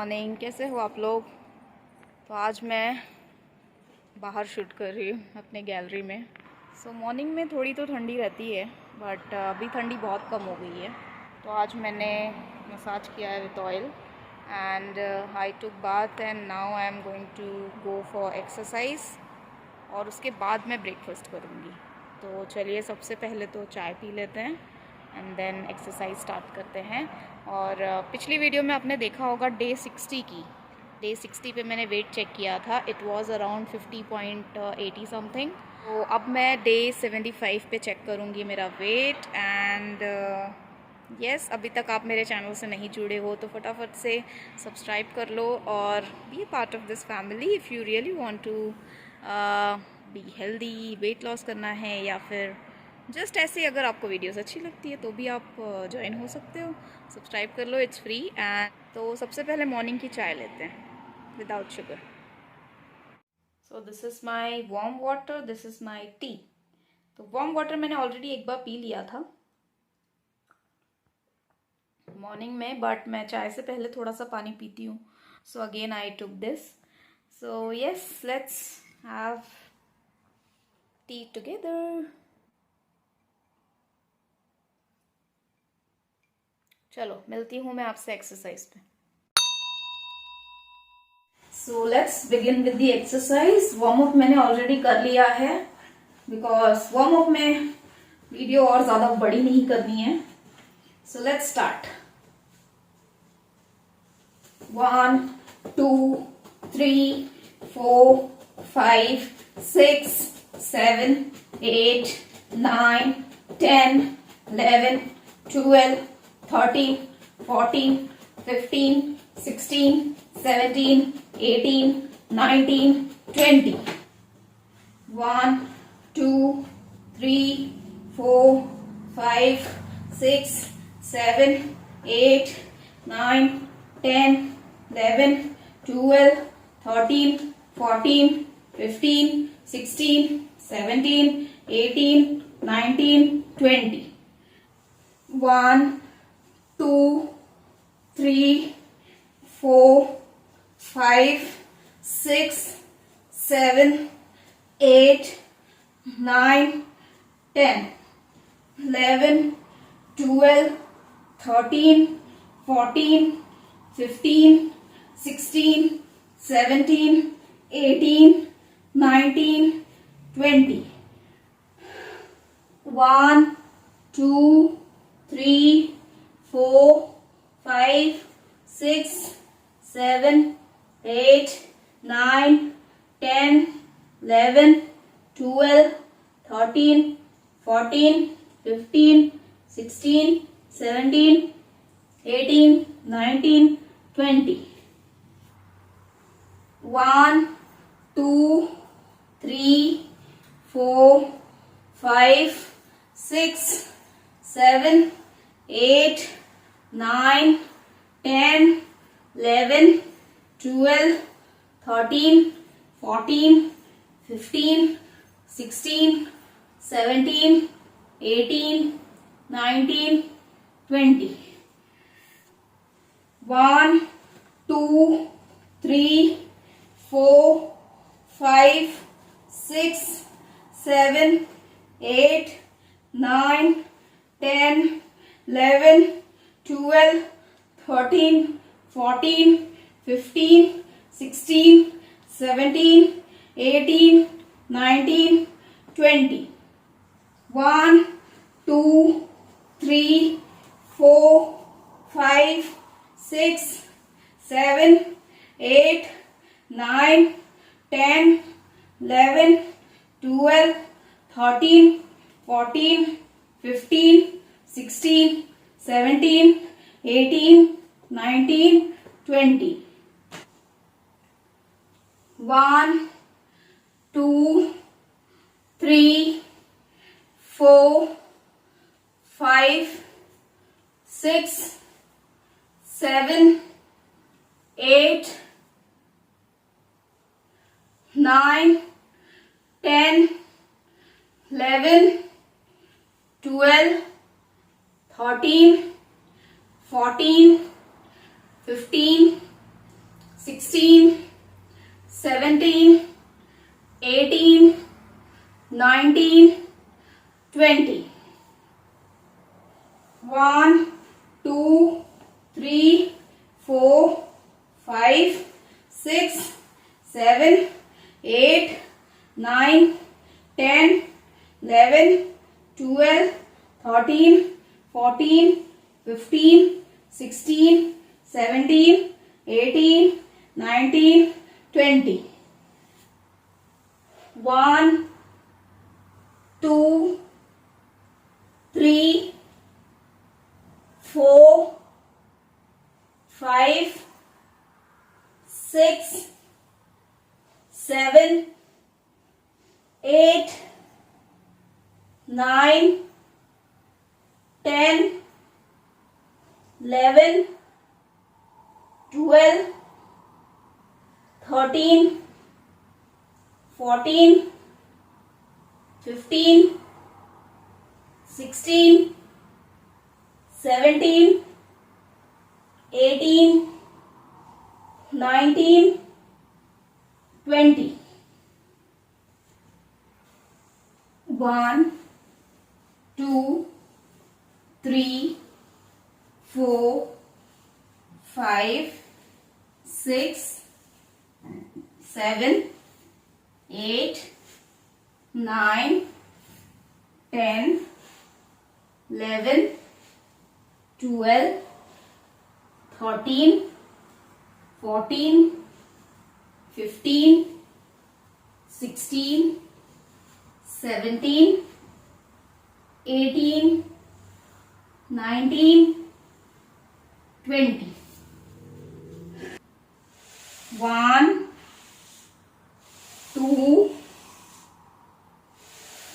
Morning, कैसे हो आप लोग। तो आज मैं बाहर शूट कर रही हूँ अपने गैलरी में। मॉर्निंग में थोड़ी तो ठंडी रहती है, बट अभी ठंडी बहुत कम हो गई है। तो आज मैंने मसाज किया है with oil and I took bath and now I am going to go for exercise. और उसके बाद मैं ब्रेकफास्ट करूँगी। तो चलिए सबसे पहले तो चाय पी लेते हैं एंड देन एक्सरसाइज स्टार्ट करते हैं। और पिछली वीडियो में आपने देखा होगा डे 60 की। डे 60 पे मैंने वेट चेक किया था, इट वाज अराउंड 50.80 समथिंग। तो अब मैं डे 75 पे चेक करूँगी मेरा वेट। एंड यस, अभी तक आप मेरे चैनल से नहीं जुड़े हो तो फटाफट से सब्सक्राइब कर लो और be a part of this family if you really want to be healthy, weight loss करना है, या फिर जस्ट ऐसे अगर आपको वीडियोस अच्छी लगती है तो भी आप ज्वाइन हो सकते हो। सब्सक्राइब कर लो, इट्स फ्री। एंड तो सबसे पहले मॉर्निंग की चाय लेते हैं without sugar. So this is my warm water, this is my T. तो वार्म वाटर मैंने ऑलरेडी एक बार पी लिया था मॉर्निंग में, बट मैं चाय से पहले थोड़ा सा पानी पीती हूँ। So again I took this. So yes, let's have T together. चलो मिलती हूँ मैं आपसे एक्सरसाइज पे। So let's begin with the exercise. Warm up मैंने ऑलरेडी कर लिया है बिकॉज वार्म अप में वीडियो और ज्यादा बड़ी नहीं करनी है। So let's start. 1 2 3 4 5 6 7 8 9 10 11 12 13 14 15 16 17 18 19 20। 1 2 3 4 5 6 7 8 9 10 11 12 13 14 15 16 17 18 19 20। 1 2 3 4 5 6 7 8 9 10 11 12 13 14 15 16 17 18 19 20। 1 2 3 4 5 6 7 8 9 10 11 12 13 14 15 16 17 18 19 20। 1 2 3 4 5 6 7 8 9 10 11 12 13 14 15 16 17 18 19 20। 1 2 3 4 5 6 7 8 9 10 11 12 13 14 15 16 17 18 19 20। 1 2 3 4 5 6 7 8 9 10 11 12 13 14 15 16 17 18 19 20। 1 2 3 4 5 6 7 8 9 10 11 12 13 14 15 16, 17, 18, 19, 20. 1, 2, 3, 4, 5, 6, 7, 8, 9, 10, 11, 12, 13, 14, 15, 16, 17, 18, 19, 20. 1, 2, 3, 4, 5, 6, 7, 8, 9, 10, 11, 12, 13, 14, 15, 16, 17, 18, 19, 20. 1, 2, 3, 4, 5, 6, 7, 8, 9, 10, 11, 12, 13, 14, 15, 16, 17, 18, 19, 20. 1, 2,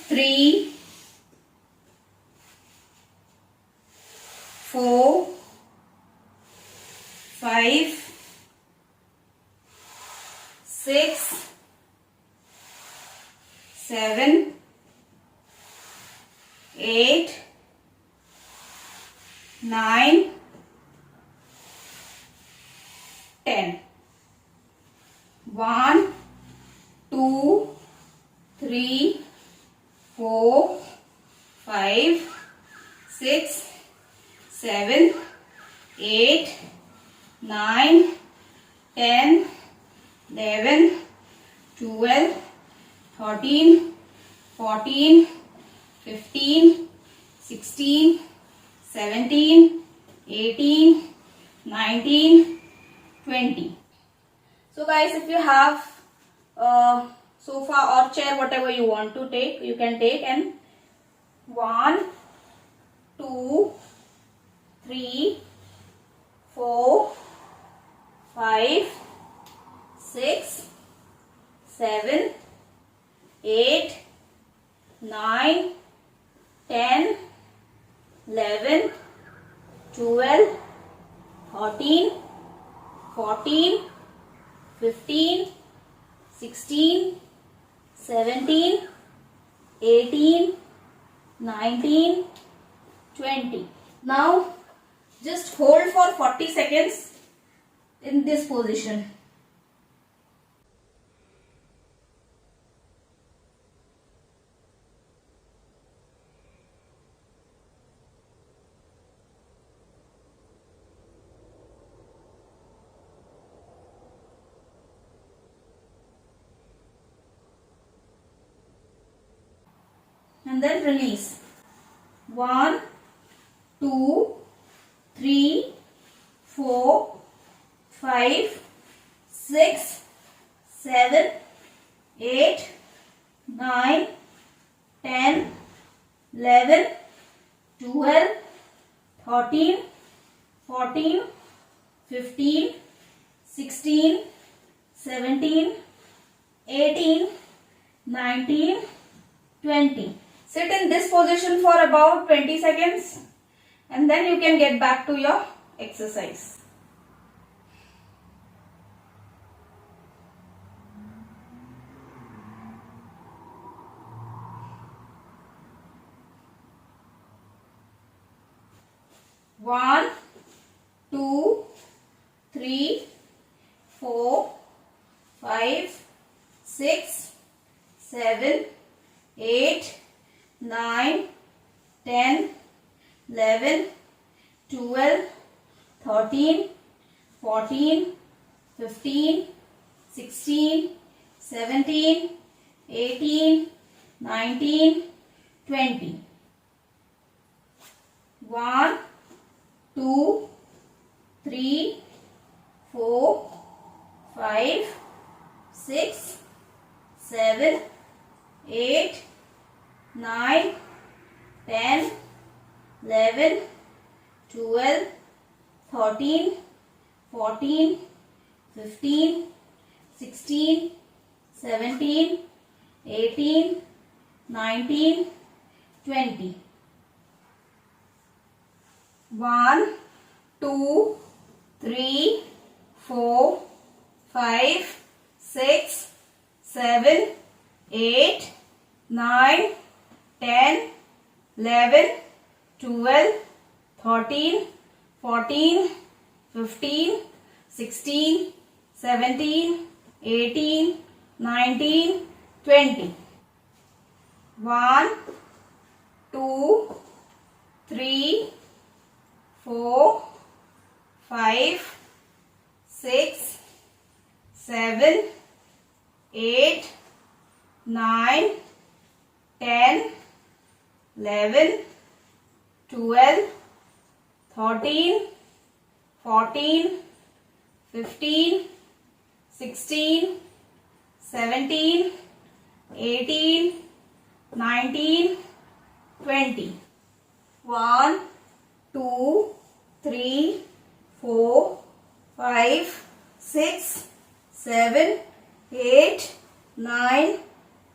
3, 4, 5, 6, 7, 8, 9, 10. 1, 2, 3, 4, 5, 6, 7, 8, 9, 10, 11, 12, 13, 14, 15, 16, 17, 18, 19, 20. So guys, if you have sofa or chair, whatever you want to take, you can take. And 1, 2, 3, 4, 5, 6, 7, 8, 9, 10, 11, 12, 13, 14, 15, 16, 17, 18, 19, 20. Now just hold for 40 seconds in this position. And then release. 1, 2, 3, 4, 5, 6, 7, 8, 9, 10, 11, 12, 13, 14, 15, 16, 17, 18, 19, 20. Sit in this position for about 20 seconds and then you can get back to your exercise. One, 2, 3, 4, 5, 6, 7, 8, 9, 10, 11, 12, 13, 14, 15, 16, 17, 18, 19, 20. 1, 2, 3, 4, 5, 6, 7, 8, 9, 10, 11, 12, 13, 14, 15, 16, 17, 18, 19, 20. 1, 2, 3, 4, 5, 6, 7, 8, 9, 10, 11, 12, 13, 14, 15, 16, 17, 18, 19, 20. 1, 2, 3, 4, 5, 6, 7, 8, 9, 10, 11, 12, 13, 14, 15, 16, 17, 18, 19, 20. 1, 2, 3, 4, 5, 6, 7, 8, 9,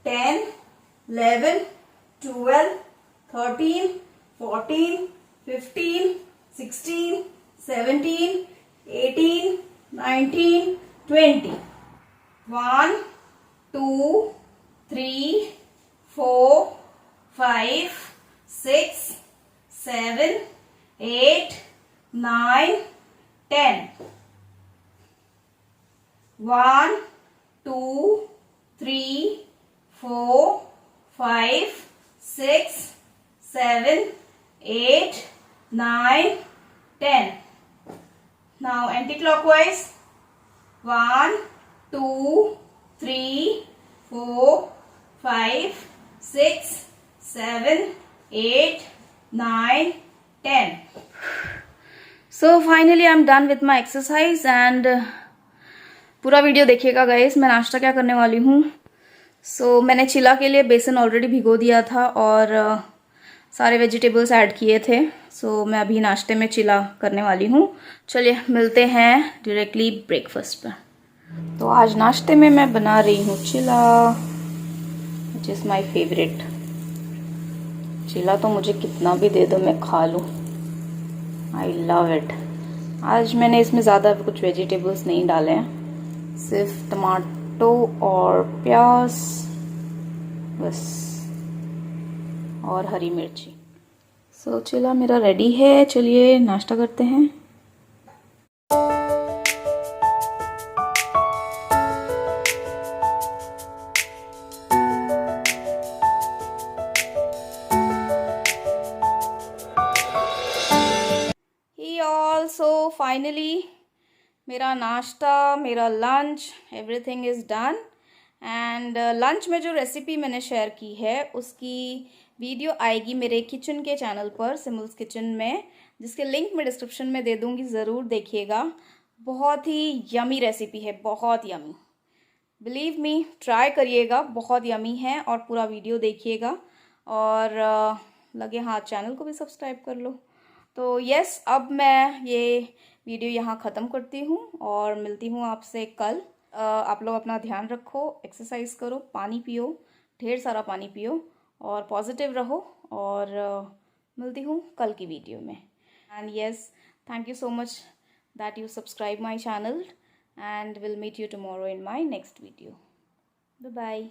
10, 11, 12, 13, 14, 15, 16, 17, 18, 19, 20. 1, 2, 3, 4, 5, 6, 7, 8, 9, 10. 1, 2, 3, 4, 5, 6, 7, 8, 9, 10. Now anti-clockwise. 1, 2, 3, 4, 5, 6, 7, 8, 9, 10. So finally I'm done with my exercise and पूरा video देखिएगा guys. मैं नाश्ता क्या करने वाली हूँ। मैंने चिला के लिए बेसन ऑलरेडी भिगो दिया था और सारे वेजिटेबल्स ऐड किए थे। मैं अभी नाश्ते में चिला करने वाली हूँ। चलिए मिलते हैं डायरेक्टली ब्रेकफास्ट पर। तो आज नाश्ते में मैं बना रही हूँ चिला, विच इज़ माई फेवरेट। चिला तो मुझे कितना भी दे दो मैं खा लूँ, आई लव इट। आज मैंने इसमें ज़्यादा कुछ वेजिटेबल्स नहीं डाले हैं, सिर्फ टमाटो और प्याज बस, और हरी मिर्ची। चिला मेरा रेडी है। चलिए नाश्ता करते हैं। सो फाइनली मेरा नाश्ता, मेरा lunch, everything is done. And lunch में जो रेसिपी मैंने शेयर की है उसकी वीडियो आएगी मेरे किचन के चैनल पर, सिमुल्स किचन में, जिसके लिंक मैं डिस्क्रिप्शन में दे दूँगी, ज़रूर देखिएगा। बहुत ही यमी रेसिपी है, बहुत यमी। बिलीव मी, ट्राई करिएगा, बहुत यमी है। और पूरा वीडियो देखिएगा और लगे हाँ चैनल को भी सब्सक्राइब कर लो। तो यस, अब मैं ये वीडियो यहाँ ख़त्म करती हूँ और मिलती हूँ आपसे कल। आप लोग अपना ध्यान रखो, एक्सरसाइज करो, पानी पियो, ढेर सारा पानी पियो और पॉजिटिव रहो। और मिलती हूँ कल की वीडियो में। And yes, thank you so much that you subscribe my channel and will meet you tomorrow in my next video. Bye bye.